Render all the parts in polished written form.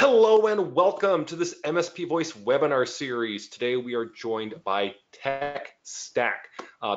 Hello and welcome to this MSP Voice webinar series. Today we are joined by TechStak.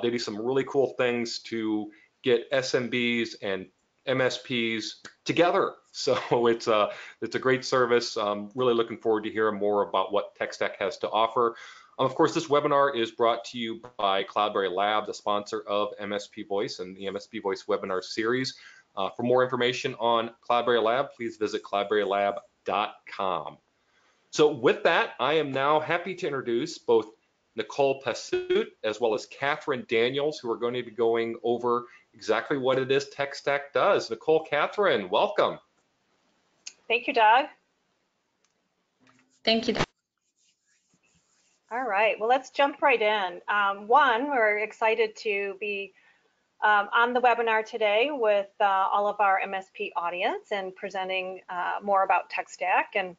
They do some really cool things to get SMBs and MSPs together. So it's a great service. Really looking forward to hearing more about what TechStak has to offer. Of course, this webinar is brought to you by Cloudberry Lab, the sponsor of MSP Voice and the MSP Voice webinar series. For more information on Cloudberry Lab, please visit cloudberrylab.com. So with that, I am now happy to introduce both Nicol Pasuit as well as Kathryn Daniels, who are going to be going over exactly what it is TechStak does. Nicol, Kathryn, welcome. Thank you, Doug. Thank you, Doug. All right, well, let's jump right in. One, we're excited to be on the webinar today with all of our MSP audience and presenting more about TechStak and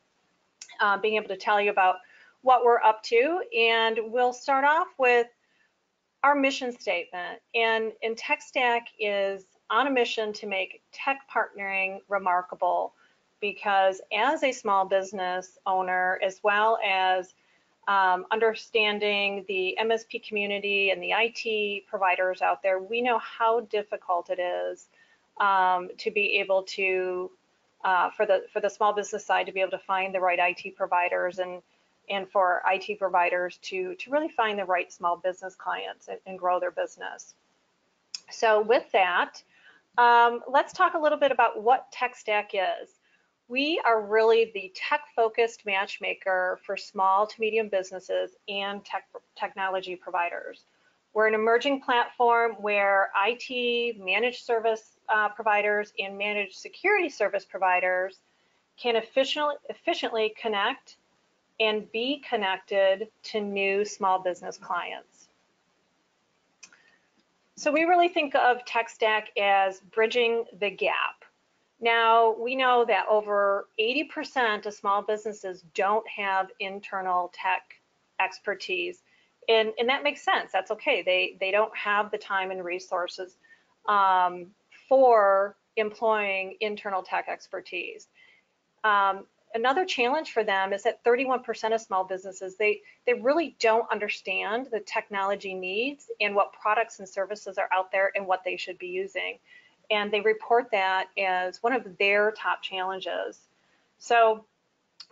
being able to tell you about what we're up to. And we'll start off with our mission statement. And TechStak is on a mission to make tech partnering remarkable, because as a small business owner, as well as understanding the MSP community and the IT providers out there, we know how difficult it is to be able to, for the small business side, to be able to find the right IT providers and for IT providers to really find the right small business clients and grow their business. So with that, let's talk a little bit about what TechStak is. We are really the tech-focused matchmaker for small to medium businesses and technology providers. We're an emerging platform where IT, managed service providers, and managed security service providers can efficiently connect and be connected to new small business clients. So we really think of TechStak as bridging the gap. Now, we know that over 80% of small businesses don't have internal tech expertise, and that makes sense. That's okay. They don't have the time and resources for employing internal tech expertise. Another challenge for them is that 31% of small businesses, they really don't understand the technology needs and what products and services are out there and what they should be using. And they report that as one of their top challenges. So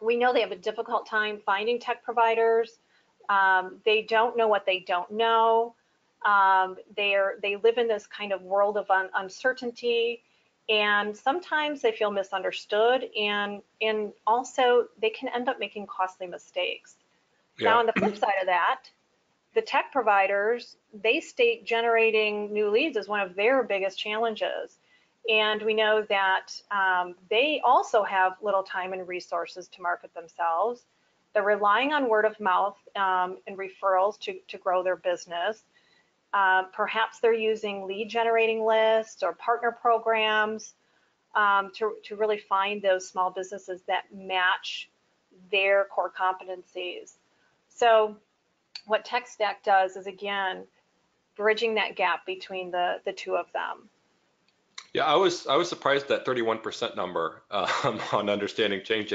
we know they have a difficult time finding tech providers. They don't know what they don't know. They live in this kind of world of uncertainty, and sometimes they feel misunderstood, and also they can end up making costly mistakes. Yeah. Now, on the flip side of that, the tech providers, they state generating new leads is one of their biggest challenges. And we know that they also have little time and resources to market themselves. They're relying on word of mouth and referrals to grow their business. Perhaps they're using lead generating lists or partner programs to really find those small businesses that match their core competencies. So what TechStak does is, again, bridging that gap between the two of them. Yeah, I was surprised that 31% number on understanding change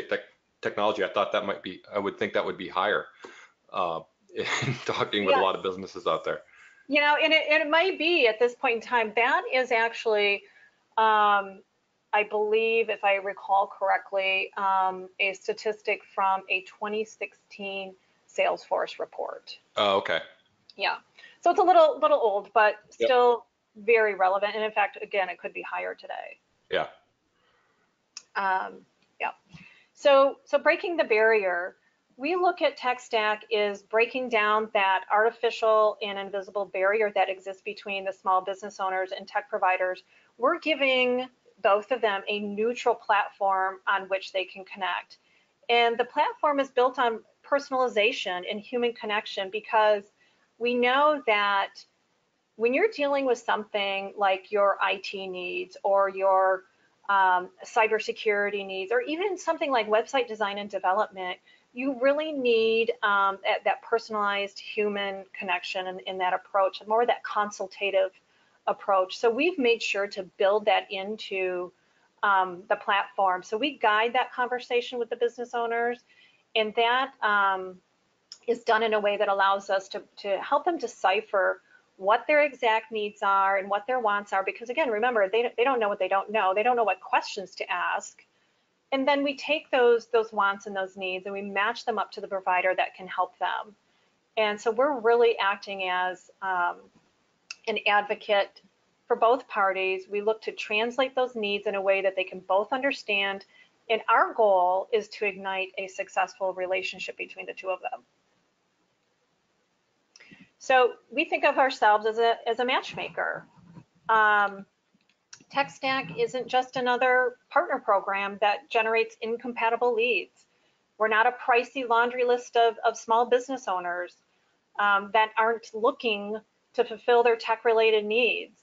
technology. I thought that might be, I would think that would be higher in talking with a lot of businesses out there. You know, and it might be at this point in time. That is actually, I believe, if I recall correctly, a statistic from a 2016 Salesforce report. Oh, okay. Yeah, so it's a little old, but still very relevant. And in fact, again, it could be higher today. Yeah. Yeah. So breaking the barrier, we look at TechStak is breaking down that artificial and invisible barrier that exists between the small business owners and tech providers. We're giving both of them a neutral platform on which they can connect. And the platform is built on personalization and human connection, because we know that when you're dealing with something like your IT needs or your cybersecurity needs, or even something like website design and development, you really need that personalized human connection in that approach, more of that consultative approach. So we've made sure to build that into the platform. So we guide that conversation with the business owners, and that is done in a way that allows us to help them decipher what their exact needs are and what their wants are, because again, remember, they don't know what they don't know. They don't know what questions to ask. And then we take those wants and those needs and we match them up to the provider that can help them. And so we're really acting as an advocate for both parties. We look to translate those needs in a way that they can both understand. And our goal is to ignite a successful relationship between the two of them. So we think of ourselves as a matchmaker. TechStak isn't just another partner program that generates incompatible leads. We're not a pricey laundry list of small business owners that aren't looking to fulfill their tech-related needs.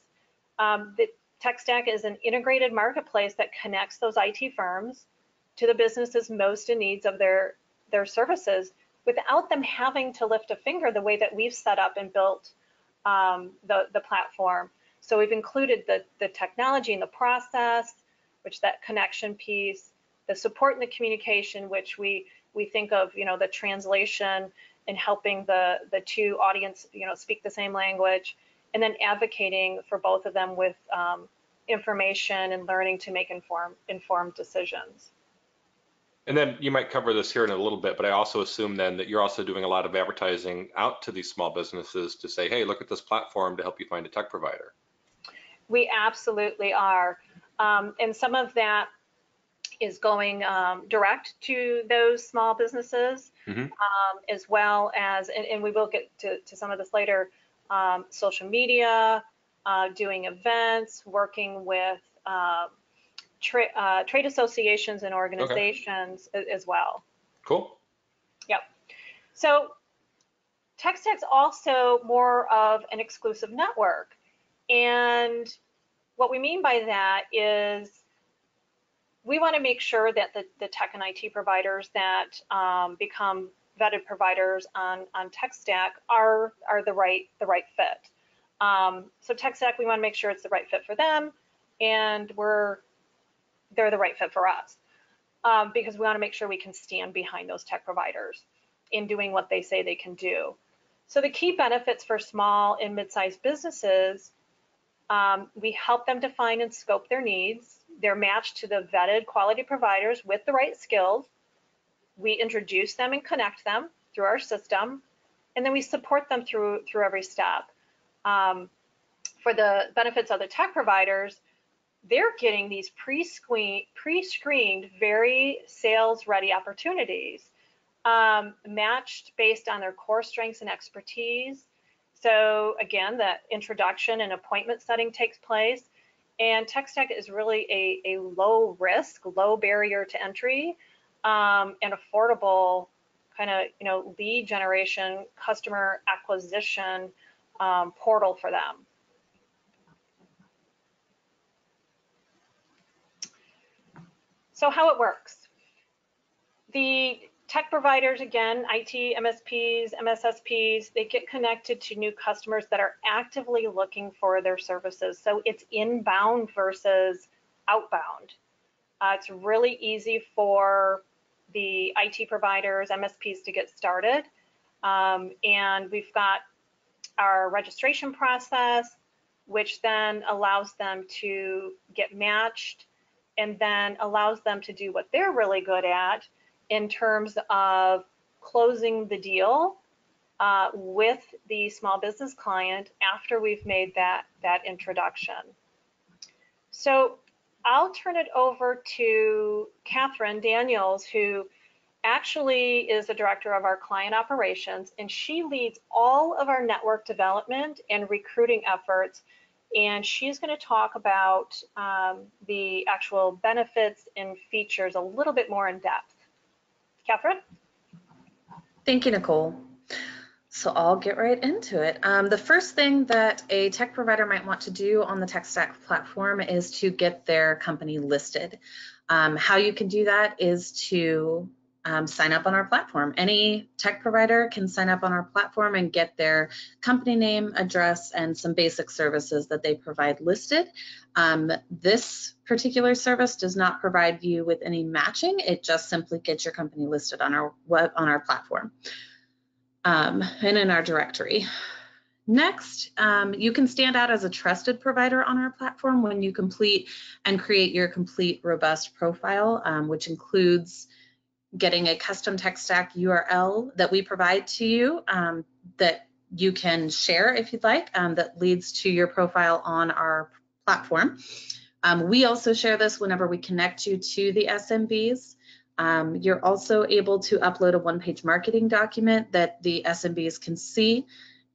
The TechStak is an integrated marketplace that connects those IT firms to the businesses most in needs of their services without them having to lift a finger the way that we've set up and built the platform. So we've included the technology and the process, which that connection piece, the support and the communication, which we think of, the translation and helping the two audience, speak the same language, and then advocating for both of them with information and learning to make informed decisions. And then you might cover this here in a little bit, but I also assume then that you're also doing a lot of advertising out to these small businesses to say, hey, look at this platform to help you find a tech provider. We absolutely are. And some of that is going direct to those small businesses, as well as, and we will get to some of this later, social media, doing events, working with trade associations and organizations as well. Cool. Yep. So TechStak's also more of an exclusive network. And what we mean by that is we want to make sure that the tech and IT providers that become vetted providers on TechStak are the right fit. So TechStak, we want to make sure it's the right fit for them, and they're the right fit for us, because we want to make sure we can stand behind those tech providers in doing what they say they can do. So the key benefits for small and mid-sized businesses, we help them define and scope their needs. They're matched to the vetted quality providers with the right skills. We introduce them and connect them through our system, and then we support them through every step. For the benefits of the tech providers, they're getting these pre-screened, very sales-ready opportunities, matched based on their core strengths and expertise. So again, that introduction and appointment setting takes place, and TechStak is really a low risk, low barrier to entry, and affordable kind of lead generation, customer acquisition portal for them. So how it works. The tech providers, again, IT, MSPs, MSSPs, they get connected to new customers that are actively looking for their services. So it's inbound versus outbound. It's really easy for the IT providers, MSPs to get started. And we've got our registration process, which then allows them to get matched and then allows them to do what they're really good at in terms of closing the deal with the small business client after we've made that introduction. So I'll turn it over to Kathryn Daniels, who actually is the director of our client operations, and she leads all of our network development and recruiting efforts. And she's going to talk about the actual benefits and features a little bit more in depth. Kathryn? Thank you, Nicole. So I'll get right into it. The first thing that a tech provider might want to do on the TechStak platform is to get their company listed. How you can do that is to sign up on our platform. Any tech provider can sign up on our platform and get their company name, address, and some basic services that they provide listed. This particular service does not provide you with any matching. It just simply gets your company listed on our platform and in our directory. Next, you can stand out as a trusted provider on our platform when you complete and create your complete robust profile, which includes getting a custom TechStak URL that we provide to you that you can share if you'd like, that leads to your profile on our platform. We also share this whenever we connect you to the SMBs. You're also able to upload a one-page marketing document that the SMBs can see.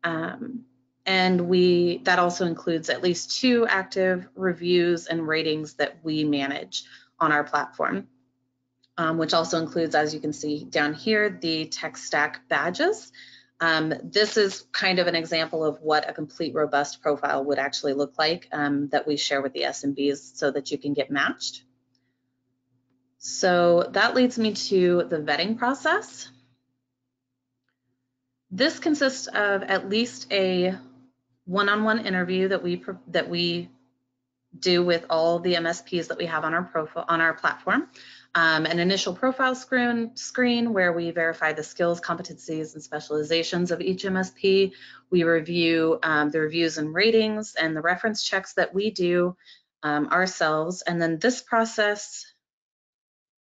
And that also includes at least 2 active reviews and ratings that we manage on our platform. Which also includes, as you can see down here, the TechStak badges. This is kind of an example of what a complete robust profile would actually look like that we share with the SMBs so that you can get matched. So that leads me to the vetting process. This consists of at least a one-on-one interview that we do with all the MSPs that we have on our platform. An initial profile screen where we verify the skills, competencies, and specializations of each MSP. We review the reviews and ratings and the reference checks that we do ourselves. And then this process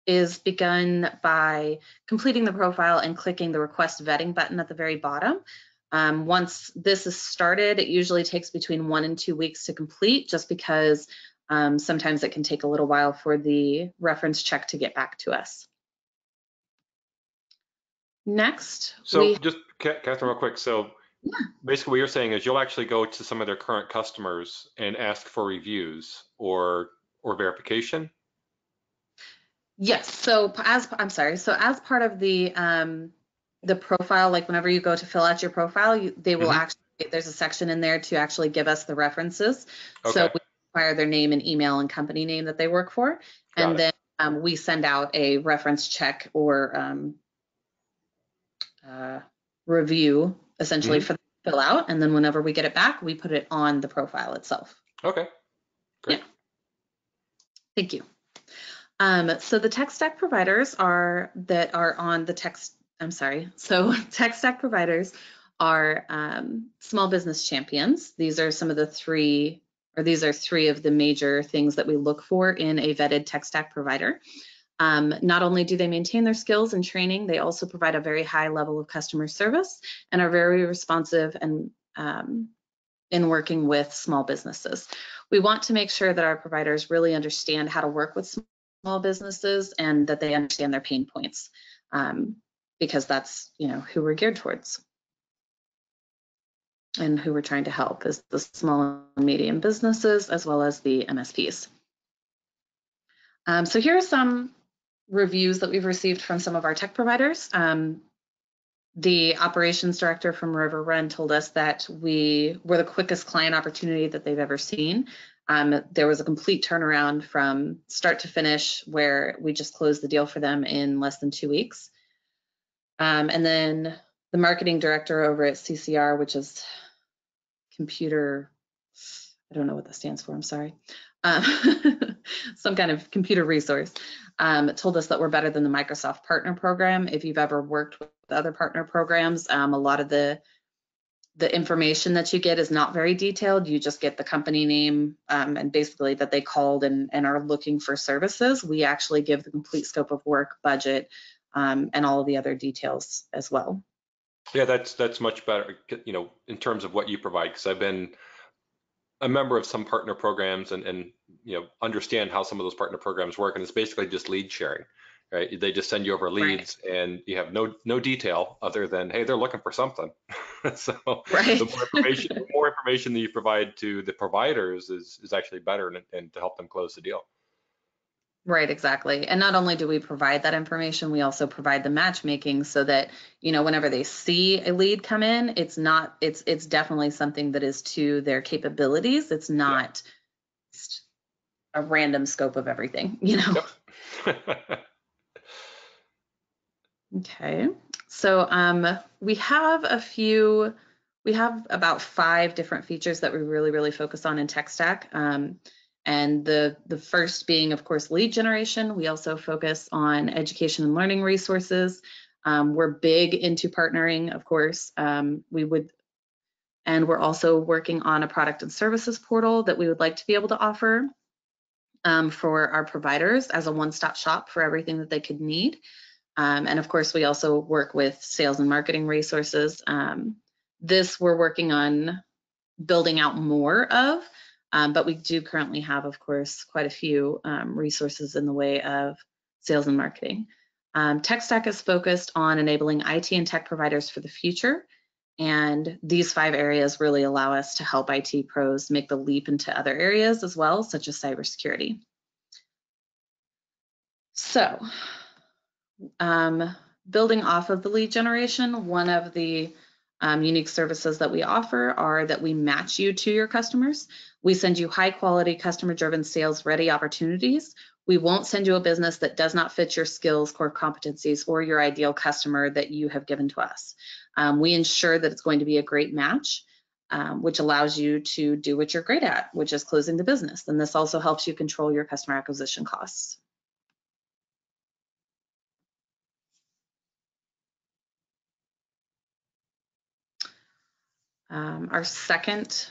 is begun by completing the profile and clicking the request vetting button at the very bottom. Once this is started, it usually takes between 1 and 2 weeks to complete, just because sometimes it can take a little while for the reference check to get back to us. Next. So just, Kathryn, real quick. So basically what you're saying is you'll actually go to some of their current customers and ask for reviews or verification? Yes, so as part of the profile, like whenever you go to fill out your profile, they will actually, there's a section in there to actually give us the references. Okay. So we require their name and email and company name that they work for. And then we send out a reference check or review essentially for them to fill out. And then whenever we get it back, we put it on the profile itself. Okay, great. Yeah. Thank you. So the TechStak providers so TechStak providers are small business champions. These are some of the three of the major things that we look for in a vetted TechStak provider. Not only do they maintain their skills and training, they also provide a very high level of customer service and are very responsive and in working with small businesses. We want to make sure that our providers really understand how to work with small businesses and that they understand their pain points, because that's who we're geared towards and who we're trying to help is the small and medium businesses as well as the MSPs. So here are some reviews that we've received from some of our tech providers. The operations director from River Run told us that we were the quickest client opportunity that they've ever seen. There was a complete turnaround from start to finish where we just closed the deal for them in less than 2 weeks. And then the marketing director over at CCR, which is computer, I don't know what that stands for, I'm sorry. Some kind of computer resource, told us that we're better than the Microsoft Partner Program. If you've ever worked with other partner programs, a lot of the information that you get is not very detailed. You just get the company name and basically that they called and are looking for services. We actually give the complete scope of work, budget, and all of the other details as well. Yeah, that's much better, in terms of what you provide, because I've been a member of some partner programs and understand how some of those partner programs work, and it's basically just lead sharing, right? They just send you over leads, and you have no detail other than, hey, they're looking for something. So the more information that you provide to the providers is actually better and to help them close the deal. Right, exactly. And not only do we provide that information, we also provide the matchmaking so that, whenever they see a lead come in, it's definitely something that is to their capabilities. It's not a random scope of everything, Yep. Okay, so we have about 5 different features that we really focus on in TechStak. And the first being, of course, lead generation. We also focus on education and learning resources. We're big into partnering, of course. And we're also working on a product and services portal that we would like to be able to offer for our providers as a one-stop shop for everything that they could need. And of course, we also work with sales and marketing resources. This we're working on building out more of, but we do currently have, of course, quite a few resources in the way of sales and marketing. TechStak is focused on enabling IT and tech providers for the future. And these 5 areas really allow us to help IT pros make the leap into other areas as well, such as cybersecurity. So, building off of the lead generation, one of the unique services that we offer are that we match you to your customers. We send you high quality customer driven sales ready opportunities. We won't send you a business that does not fit your skills, core competencies, or your ideal customer that you have given to us. We ensure that it's going to be a great match, which allows you to do what you're great at, which is closing the business. And this also helps you control your customer acquisition costs. Our second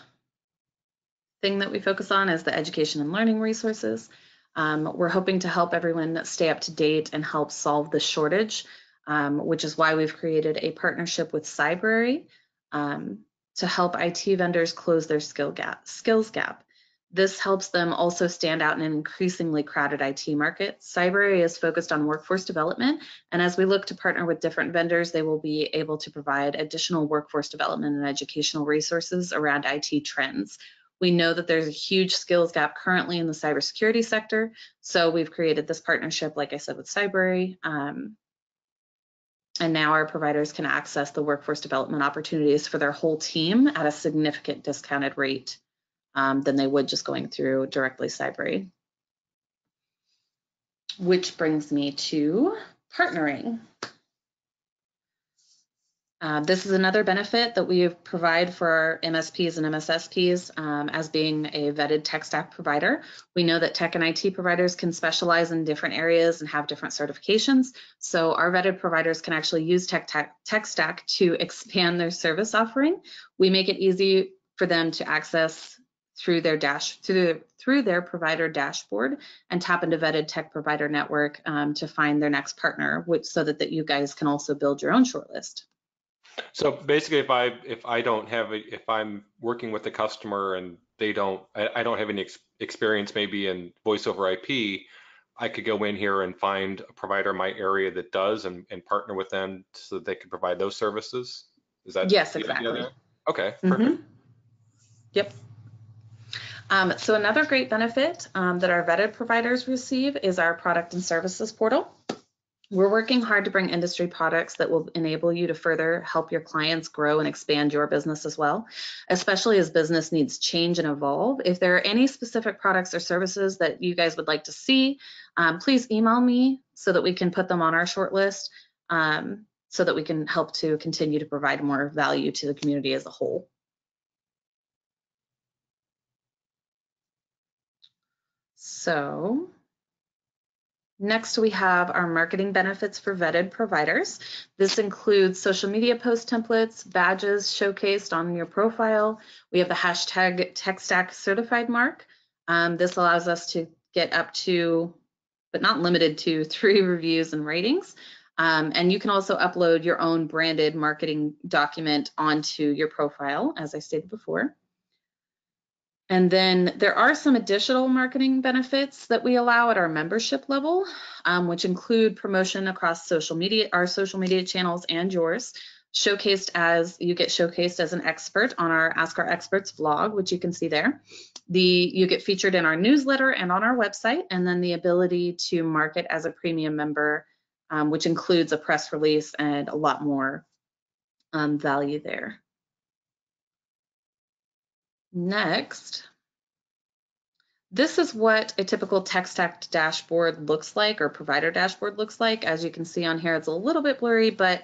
thing that we focus on is the education and learning resources. We're hoping to help everyone stay up to date and help solve the shortage, which is why we've created a partnership with Cybrary to help IT vendors close their skills gap. This helps them also stand out in an increasingly crowded IT market. Cybrary is focused on workforce development, and as we look to partner with different vendors, they will be able to provide additional workforce development and educational resources around IT trends. We know that there's a huge skills gap currently in the cybersecurity sector, so we've created this partnership, like I said, with Cybrary, and now our providers can access the workforce development opportunities for their whole team at a significant discounted rate than they would just going through directly Cybrary. Which brings me to partnering. This is another benefit that we provide for our MSPs and MSSPs as being a vetted TechStak provider. We know that tech and IT providers can specialize in different areas and have different certifications. So our vetted providers can actually use TechStak to expand their service offering. We make it easy for them to access through their provider dashboard and tap into vetted tech provider network to find their next partner, so that you guys can also build your own shortlist. So basically, if I'm working with a customer and I don't have any experience maybe in voice over IP, I could go in here and find a provider in my area that does and partner with them so that they can provide those services. Is that? Yes, exactly. Okay, perfect. Yep. So another great benefit that our vetted providers receive is our product and services portal. We're working hard to bring industry products that will enable you to further help your clients grow and expand your business as well, especially as business needs change and evolve. If there are any specific products or services that you guys would like to see, please email me so that we can put them on our short list so that we can help to continue to provide more value to the community as a whole. So next, we have our marketing benefits for vetted providers. This includes social media post templates, badges showcased on your profile. We have the hashtag TechStak certified mark. This allows us to get up to, but not limited to, 3 reviews and ratings. And you can also upload your own branded marketing document onto your profile, as I stated before. And then there are some additional marketing benefits that we allow at our membership level, which include promotion across our social media channels and yours. You get showcased as an expert on our Ask Our Experts vlog, which you can see there. You get featured in our newsletter and on our website, and then the ability to market as a premium member, which includes a press release and a lot more value there. Next, This is what a typical TechStak dashboard looks like, or provider dashboard looks like. As you can see on here, it's a little bit blurry, but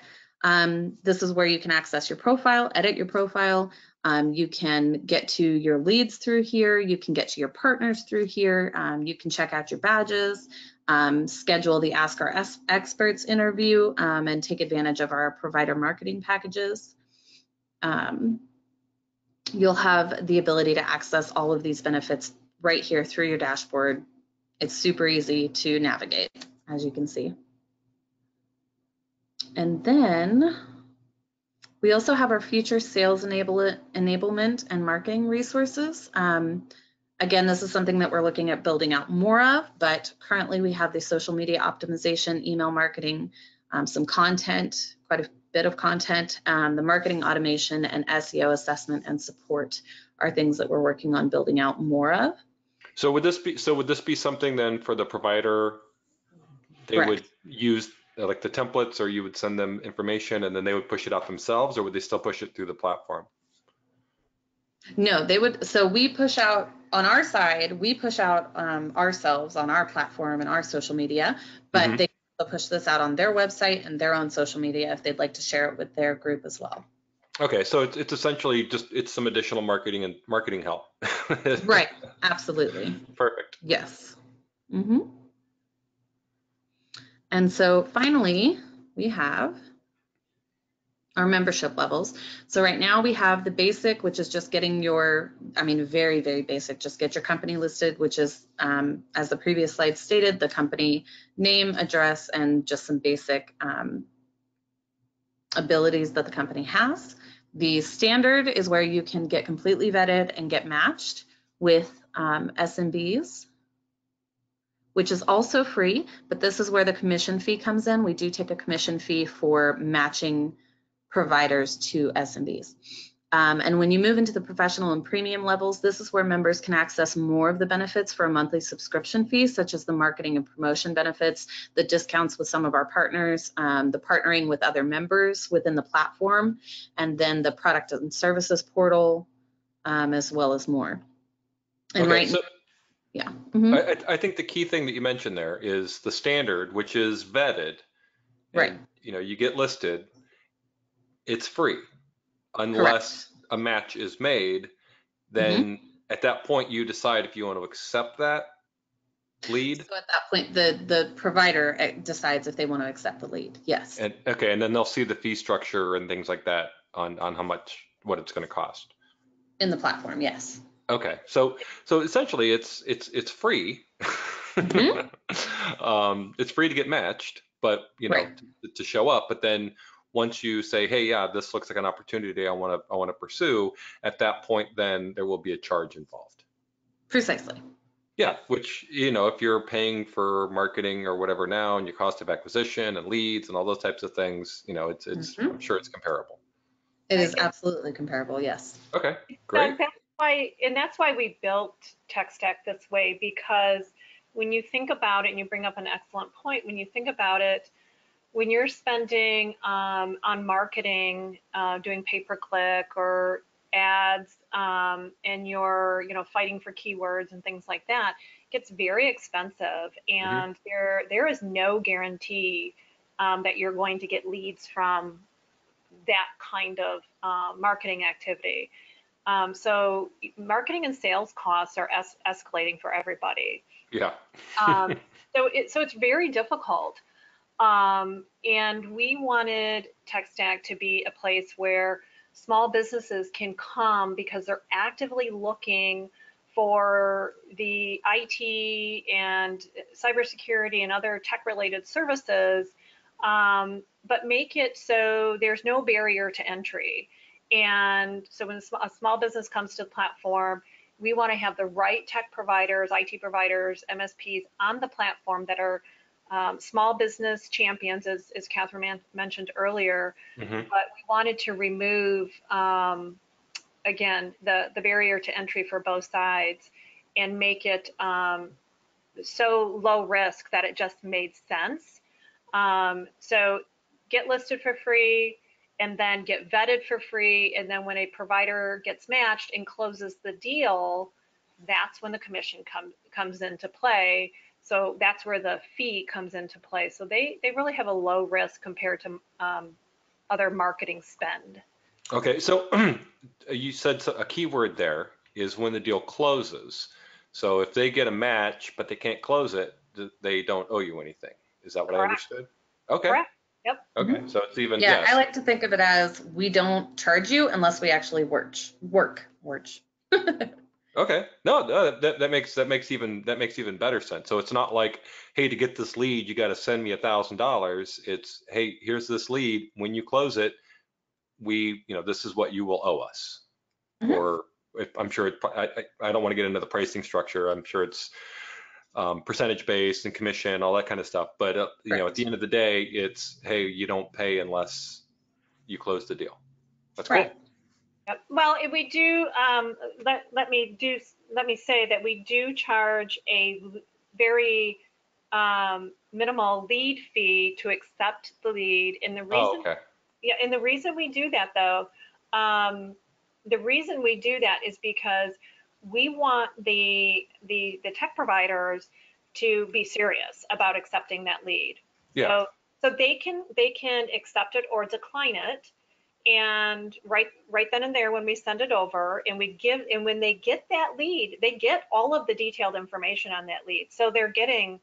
this is where you can access your profile, edit your profile. You can get to your leads through here. You can get to your partners through here. You can check out your badges, schedule the Ask Our Experts interview, and take advantage of our provider marketing packages. You'll have the ability to access all of these benefits right here through your dashboard. It's super easy to navigate, as you can see. And then we also have our future sales enablement and marketing resources. Again, this is something that we're looking at building out more of, but currently we have the social media optimization, email marketing, some content, quite a bit of content, the marketing automation, and SEO assessment and support are things that we're working on building out more of. So would this be something then for the provider? They Correct. would use like the templates, or you would send them information and then they would push it out themselves, or would they still push it through the platform? No, they would. So we push out on our side, we push out ourselves on our platform and our social media, but they push this out on their website and their own social media if they'd like to share it with their group as well. Okay, so it's essentially just some additional marketing help. Right, absolutely. Perfect. Yes. And so finally, we have our membership levels. So right now we have the basic, which is just getting your, very, very basic, just get your company listed, which is, as the previous slide stated, the company name, address, and just some basic abilities that the company has. The standard is where you can get completely vetted and get matched with SMBs, which is also free, but this is where the commission fee comes in. We do take a commission fee for matching providers to SMBs. And when you move into the professional and premium levels, this is where members can access more of the benefits for a monthly subscription fee, such as the marketing and promotion benefits, the discounts with some of our partners, the partnering with other members within the platform, and then the product and services portal, as well as more. And okay, so yeah. I think the key thing that you mentioned there is the standard, which is vetted. Right. And, you get listed. It's free unless a match is made. Then at that point, you decide if you want to accept that lead. So at that point, the provider decides if they want to accept the lead. Yes. And okay, and then they'll see the fee structure and things like that on what it's going to cost. In the platform, yes. Okay, so essentially it's free. It's free to get matched, but to show up. But then once you say, hey, yeah, this looks like an opportunity I want to pursue, at that point, then there will be a charge involved. Precisely. Yeah, which, if you're paying for marketing or whatever now, and your cost of acquisition and leads and all those types of things, it's I'm sure it's comparable. It is absolutely comparable, yes. Okay, great. That's why we built TechStak this way, because when you think about it, and you bring up an excellent point, when you think about it, when you're spending on marketing, doing pay-per-click or ads, and you're fighting for keywords and things like that, it gets very expensive, and there is no guarantee that you're going to get leads from that kind of marketing activity. So marketing and sales costs are escalating for everybody. Yeah. So it's very difficult. And we wanted TechStak to be a place where small businesses can come because they're actively looking for the IT and cybersecurity and other tech-related services, but make it so there's no barrier to entry. And so when a small business comes to the platform, we want to have the right tech providers, IT providers, MSPs on the platform that are small business champions, as Kathryn mentioned earlier. But we wanted to remove, again, the barrier to entry for both sides and make it so low risk that it just made sense. So get listed for free, and then get vetted for free, and then when a provider gets matched and closes the deal, that's when the commission comes into play. So that's where the fee comes into play. So they really have a low risk compared to other marketing spend. Okay, so you said a key word there is when the deal closes. So if they get a match but they can't close it, they don't owe you anything. Is that what I understood? Okay. Correct. Yep. Okay, so it's even, Yeah, yes. I like to think of it as we don't charge you unless we actually work. Okay, no, that makes even better sense. So it's not like, hey, to get this lead, you got to send me $1,000. It's, hey, here's this lead. When you close it, this is what you will owe us. Mhm. Or I'm sure I don't want to get into the pricing structure. I'm sure it's percentage based and commission, all that kind of stuff. But at the end of the day, it's, hey, you don't pay unless you close the deal. That's cool. Right. Yep. Well, if we do, let me say that we do charge a very minimal lead fee to accept the lead. And the reason, okay. Yeah, and the reason we do that though, the reason we do that is because we want the tech providers to be serious about accepting that lead. Yeah. So they can accept it or decline it. And right then and there when we send it over and when they get that lead, they get all of the detailed information on that lead. So they're getting,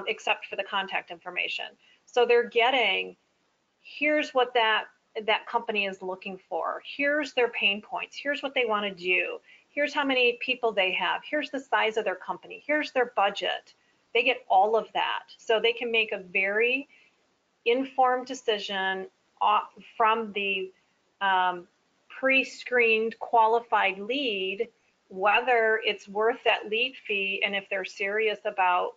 except for the contact information. So they're getting, here's what that company is looking for. Here's their pain points. Here's what they want to do. Here's how many people they have. Here's the size of their company. Here's their budget. They get all of that. So they can make a very informed decision from the pre-screened qualified lead, whether it's worth that lead fee and if they're serious about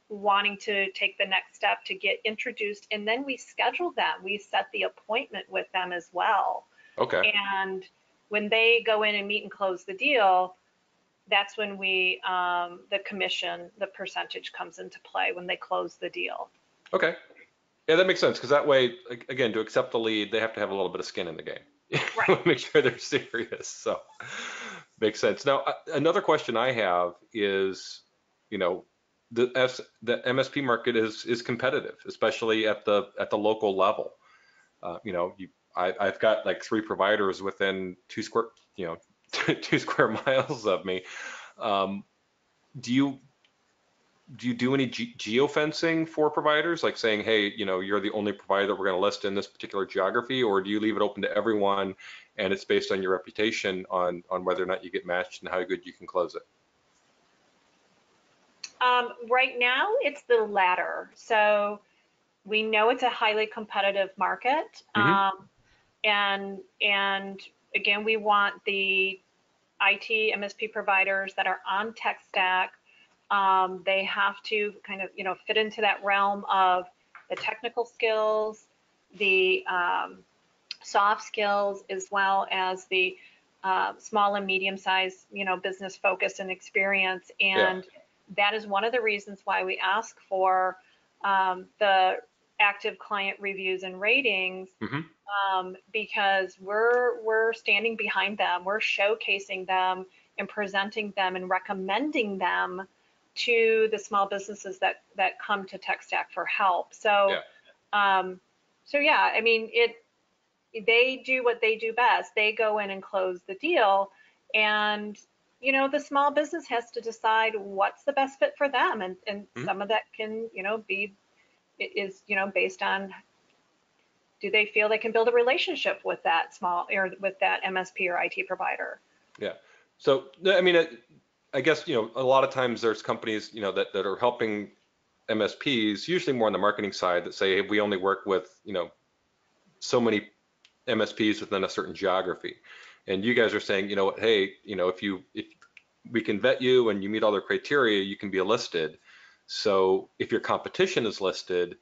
wanting to take the next step to get introduced. And then we schedule them. We set the appointment with them as well. Okay. And when they go in and meet and close the deal, that's when the commission, the percentage comes into play when they close the deal. Okay. Yeah, that makes sense because that way, again, to accept the lead, they have to have a little bit of skin in the game. Right. Make sure they're serious. So makes sense. Now, another question I have is, the MSP market is competitive, especially at the local level. I've got like 3 providers within 2 square miles of me. Do you do any geofencing for providers, like saying, hey, you're the only provider that we're going to list in this particular geography, or do you leave it open to everyone and it's based on your reputation on whether or not you get matched and how good you can close it? Right now, it's the latter. So we know it's a highly competitive market. Mm-hmm. And again, we want the IT MSP providers that are on TechStak. They have to kind of, fit into that realm of the technical skills, the soft skills, as well as the small and medium-sized, business focus and experience. And that is one of the reasons why we ask for the active client reviews and ratings, because we're standing behind them, we're showcasing them and presenting them and recommending them to the small businesses that come to TechStak for help. So, yeah, I mean, they do what they do best. They go in and close the deal, and the small business has to decide what's the best fit for them, and some of that can be based on, do they feel they can build a relationship with that small or with that MSP or IT provider? Yeah. So I mean, I guess a lot of times there's companies that are helping MSPs, usually more on the marketing side, that say, hey, we only work with so many MSPs within a certain geography, and you guys are saying, hey, if we can vet you and you meet all their criteria, you can be listed. So if your competition is listed,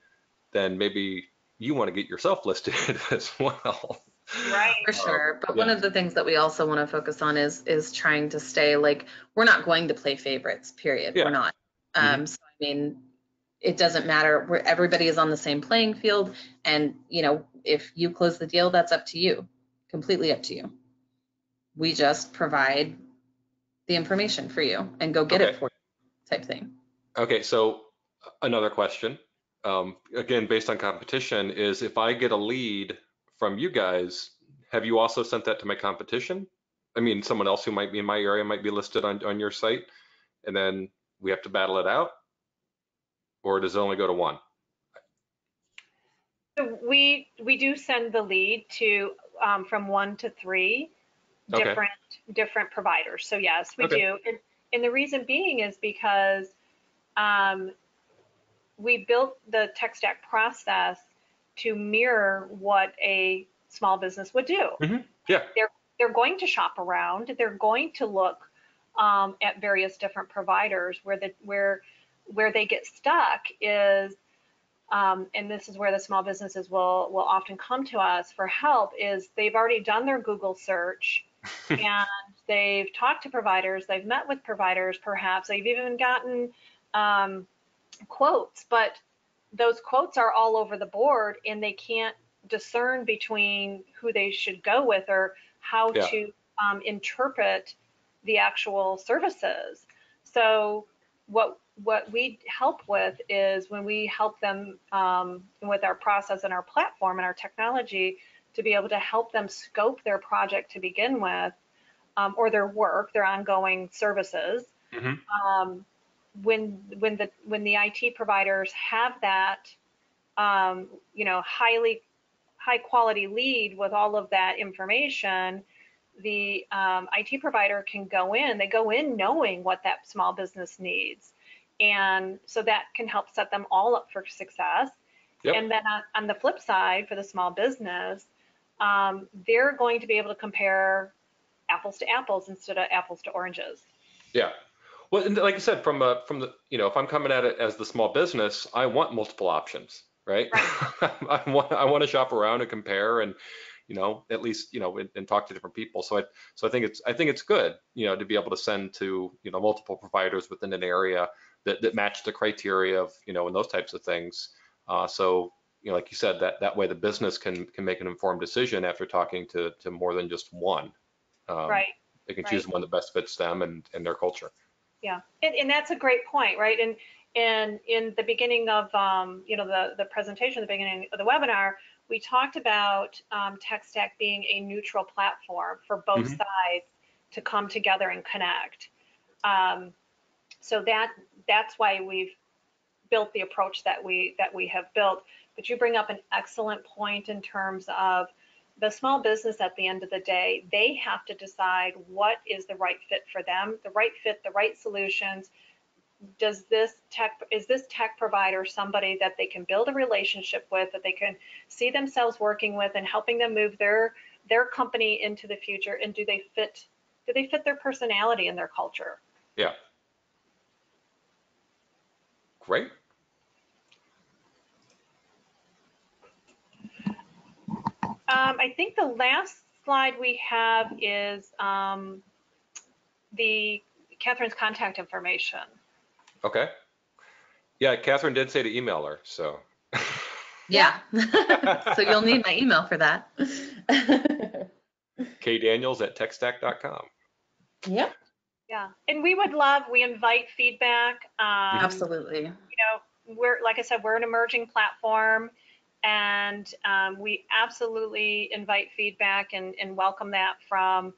then maybe you want to get yourself listed as well. Right. For sure. But one of the things that we also want to focus on is trying to stay, like, we're not going to play favorites, period. We're not. So, I mean, it doesn't matter. Everybody is on the same playing field. And, if you close the deal, that's up to you, completely up to you. We just provide the information for you and go get it for you type thing. Okay, so another question, again, based on competition, is if I get a lead from you guys, have you also sent that to my competition? I mean, someone else who might be in my area might be listed on your site, and then we have to battle it out? Or does it only go to one? So we do send the lead to from 1 to 3 Okay. different providers. So yes, we Okay. do. And the reason being is because we built the TechStak process to mirror what a small business would do. Yeah. They're going to shop around. They're going to look at various different providers. Where they get stuck is, and this is where the small businesses will often come to us for help, is they've already done their Google search and they've talked to providers, they've met with providers, perhaps they've even gotten quotes, but those quotes are all over the board and they can't discern between who they should go with or how to interpret the actual services. So what we help with is when we help them with our process and our platform and our technology to be able to help them scope their project to begin with, or their work, their ongoing services. When the IT providers have that high quality lead with all of that information, the IT provider can go in. They go in knowing what that small business needs, and so that can help set them all up for success. Yep. And then on the flip side, for the small business, they're going to be able to compare apples to apples instead of apples to oranges. Yeah. Well, and like I said, from the, if I'm coming at it as the small business, I want multiple options, right? I want to shop around and compare and, at least, and talk to different people. So I think it's good, to be able to send to, multiple providers within an area that match the criteria of, and those types of things. So, like you said, that way the business can make an informed decision after talking to more than just one. Right. They can choose one that best fits them and their culture. Yeah, and that's a great point, right? And in the beginning of the presentation, the beginning of the webinar, we talked about TechStak being a neutral platform for both sides to come together and connect. So that's why we've built the approach that we have built. But you bring up an excellent point in terms of the small business. At the end of the day, they have to decide what is the right fit for them, the right fit, the right solutions. Is this tech provider somebody that they can build a relationship with, that they can see themselves working with and helping them move their company into the future? And do they fit their personality and their culture? Yeah. Great. I think the last slide we have is Kathryn's contact information. Okay. Yeah, Kathryn did say to email her, so. Yeah. So you'll need my email for that. kdaniels@techstak.com. Yep. Yeah, and we invite feedback. Absolutely. Like I said, we're an emerging platform, and we absolutely invite feedback and welcome that from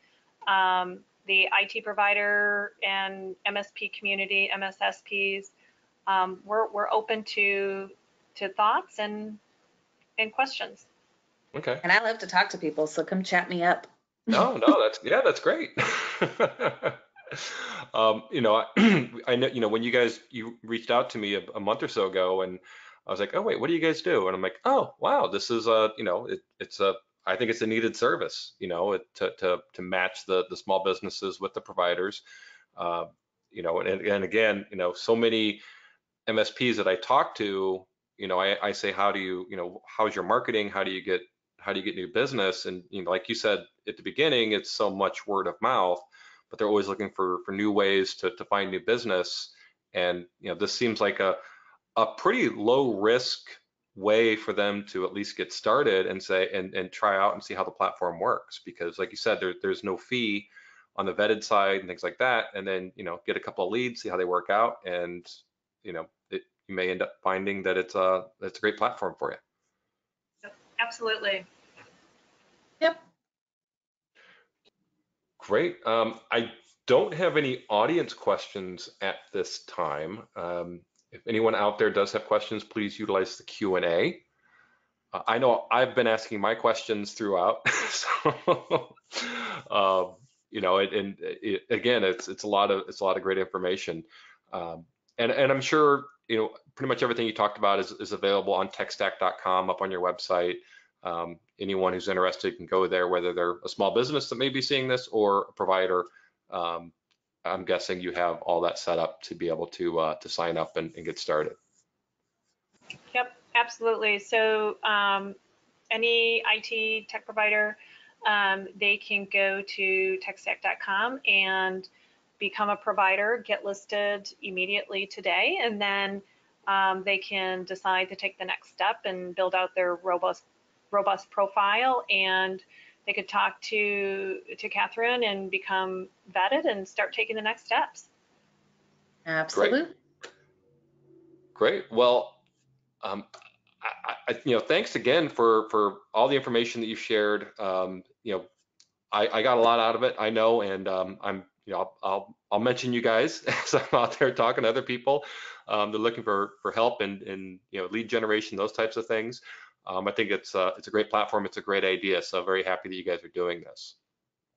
the IT provider and MSP community, MSSPs. We're open to thoughts and questions. Okay. And I love to talk to people, so come chat me up. No, that's great. I know, when you reached out to me a month or so ago, and I was like, oh wait, what do you guys do? And I'm like, oh wow, this is I think it's a needed service, to match the small businesses with the providers, and again, so many MSPs that I talk to, I say, how's your marketing? How do you get new business? And like you said at the beginning, it's so much word of mouth, but they're always looking for new ways to find new business. And this seems like a pretty low risk way for them to at least get started and say and try out and see how the platform works, because like you said, there's no fee. on the vetted side and things like that, and then, you know, get a couple of leads, see how they work out, and, you know, you may end up finding that it's a great platform for you. Absolutely. Yep. Great. I don't have any audience questions at this time. If anyone out there does have questions, please utilize the Q&A. I know I've been asking my questions throughout, so you know, again, it's a lot of great information, and I'm sure, you know, pretty much everything you talked about is available on TechStak.com, up on your website. Anyone who's interested can go there, whether they're a small business that may be seeing this or a provider. I'm guessing you have all that set up to be able to sign up and get started. Yep, absolutely. So any IT tech provider, they can go to TechStak.com and become a provider, get listed immediately today, and then they can decide to take the next step and build out their robust profile, and they could talk to Kathryn and become vetted and start taking the next steps. Absolutely. Great. Well, you know, thanks again for all the information that you shared. You know, I got a lot out of it, I know, and you know, I'll mention you guys as I'm out there talking to other people. They're looking for help in you know, lead generation, those types of things. I think it's a great platform. It's a great idea. So very happy that you guys are doing this.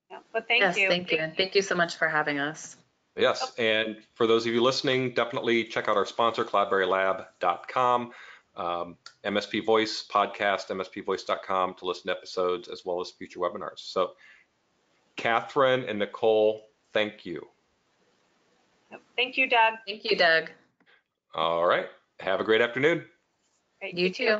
Yeah, but thank you. Thank you. And thank you so much for having us. Yes, and for those of you listening, definitely check out our sponsor, cloudberrylab.com, MSP Voice podcast, mspvoice.com, to listen to episodes as well as future webinars. So Kathryn and Nicole, thank you. Thank you, Doug. Thank you, Doug. All right, have a great afternoon. You too.